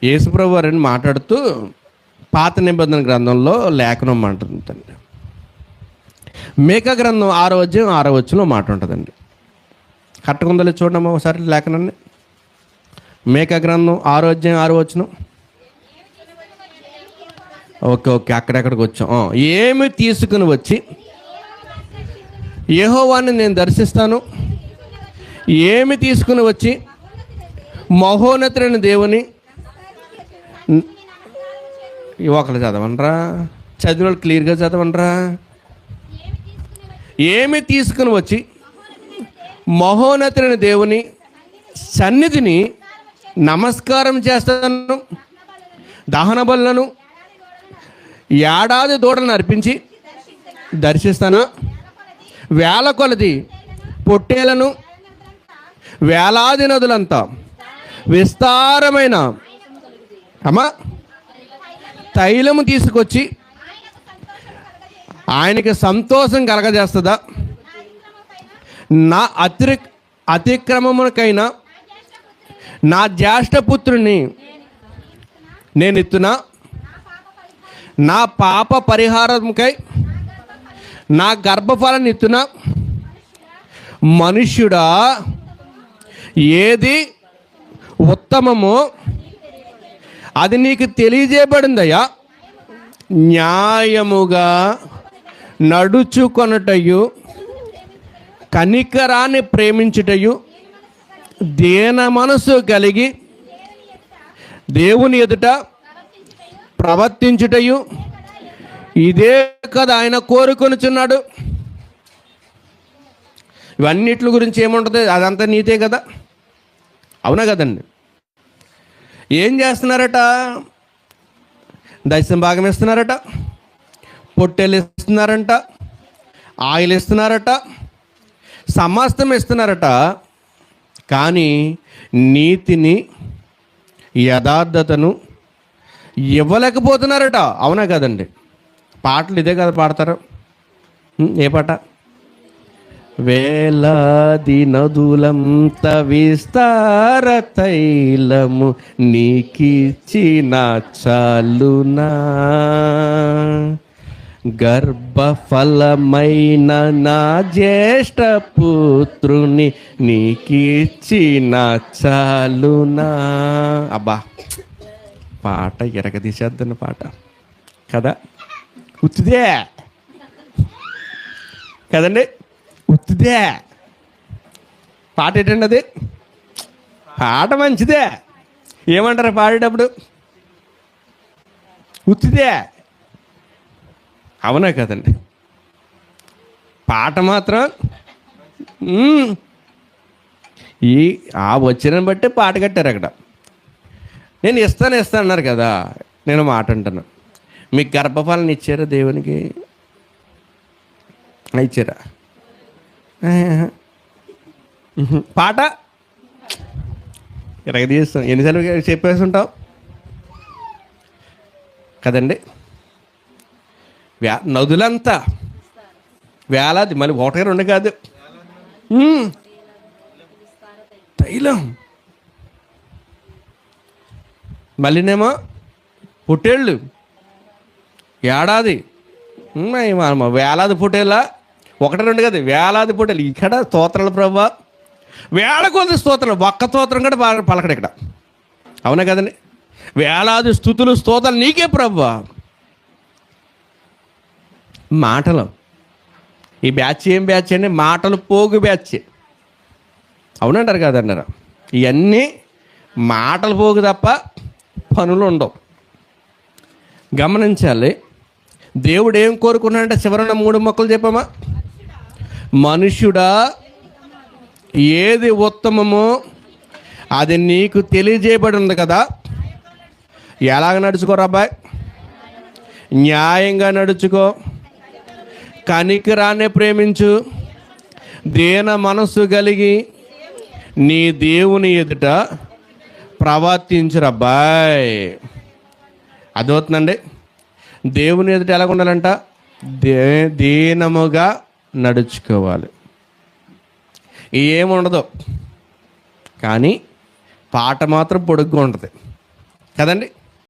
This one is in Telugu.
యేసుప్రభు వారిని మాట్లాడుతూ పాత నిబంధన గ్రంథంలో లేఖనం అంటుందండి. మీకా గ్రంథం 6వ అధ్యాయం 6వ వచనంలో మాట ఉంటుందండి. కరెక్ట్గా ఉందో లేదు చూడమ్మా ఒకసారి లేఖనాన్ని. మీకా గ్రంథం 6వ అధ్యాయం 6వ వచనం. ఓకే అక్కడెక్కడికి వచ్చాం. ఏమి తీసుకుని వచ్చి యెహోవాని నేను దర్శిస్తాను, ఏమి తీసుకుని వచ్చి మహోన్నతుడైన దేవుని. ఒకళ్ళు చదవనరా, చదివిన వాళ్ళు క్లియర్గా చదవనరా. ఏమి తీసుకుని వచ్చి మహోన్నతుడైన దేవుని సన్నిధిని నమస్కారం చేస్తాను, దహన బలులను ఏడాది దూడలను అర్పించి దర్శిస్తాను, వేల కొలది పొట్టేలను, వేలాది నదులంతా విస్తారమైన తైలము తీసుకొచ్చి ఆయనకి సంతోషం కలగజేస్తుందా? నా అతిక్రమమునకైనా నా జ్యేష్ఠపుత్రుని నేను ఎత్తునా, నా పాప పరిహారముకై నా గర్భఫలాన్ని ఎత్తునా. మనుష్యుడా, ఏది ఉత్తమమో అది నీకు తెలియజేయబడిందయ్యా. న్యాయముగా నడుచుకొనుటయు, కనికరాన్ని ప్రేమించుటయు, దీన మనసు కలిగి దేవుని ఎదుట ప్రవర్తించుటయు, ఇదే కదా ఆయన కోరుకొనుచున్నాడు. ఇవన్నిటి గురించి ఏముంటుంది? అదంతా నీతే కదా, అవునా కదండి? ఏం చేస్తున్నారట? దశమ భాగం ఇస్తున్నారట, పొట్టెలు ఇస్తున్నారంట, ఆయిల్ ఇస్తున్నారట, సమస్తం ఇస్తున్నారట. కానీ నీతిని, యథార్థతను ఇవ్వలేకపోతున్నారట. అవునా కదండి? పాటలు ఇదే కదా పాడతారు. ఏ పాట? వేలాది నదులంత విస్తార తైలము నీకిచ్చిన చాలునా, గర్భఫలమైన నా జ్యేష్ఠ పుత్రుని నీకిచ్చిన చాలునా. అబ్బా, పాట ఎరగదీసేద్దన్న పాట కదా, ఉత్తిదే కదండి, ఉత్తిదే పాట. ఏంటండి అది? పాట మంచిదే. ఏమంటారు పాడేటప్పుడు? ఉత్తిదే, అవునా కదండి? పాట మాత్రం ఆ వచ్చిన బట్టి పాట కట్టారు అక్కడ. నేను ఇస్తాను అన్నారు కదా, నేను మాట అంటాను. మీకు గర్భఫలాన్ని ఇచ్చారా దేవునికి? ఇచ్చారా? పాట ఎరగదీస్తాం. ఎన్నిసార్లు చెప్పేసి ఉంటావు కదండి? నదులంతా వేలాది, మళ్ళీ ఒకటి రెండు కాదు, తైలం. మళ్ళీనేమో పొట్టేళ్ళు ఏడాది, వేలాది పొట్టేళ్ళ, ఒకటి రెండు కాదు, వేలాది పొట్టేళ్ళు. ఇక్కడ స్తోత్రాలు ప్రభా, వేల కొద్ది స్తోత్రాలు, ఒక్క స్తోత్రం కూడా పలకడు ఇక్కడ, అవునా కదండి? వేలాది స్తుతులు స్తోత్రాలు నీకే ప్రభా. మాటలు, ఈ బ్యాచ్ ఏం బ్యాచ్ అండి? మాటలు పోగు బ్యాచ్, అవునంటారు కదన్నారు. ఇవన్నీ మాటలు పోగు తప్ప పనులు ఉండవు. గమనించాలి. దేవుడు ఏం కోరుకున్నాడంటే చివరన 3 మొక్కలు చెప్పామా? మనుష్యుడా, ఏది ఉత్తమమో అది నీకు తెలియజేయబడి ఉంది కదా. ఎలాగ నడుచుకోరా అబ్బాయి? న్యాయంగా నడుచుకో, కనికరాన్ని ప్రేమించు, దీన మనస్సు కలిగి నీ దేవుని ఎదుట ప్రవర్తించురబ్బాయ్. అదవుతుందండి. దేవుని ఎదుట ఎలాగ ఉండాలంట? దీనముగా నడుచుకోవాలి. ఏముండదు, కానీ పాట మాత్రం పొడుగ్గా ఉంటుంది. కదండి.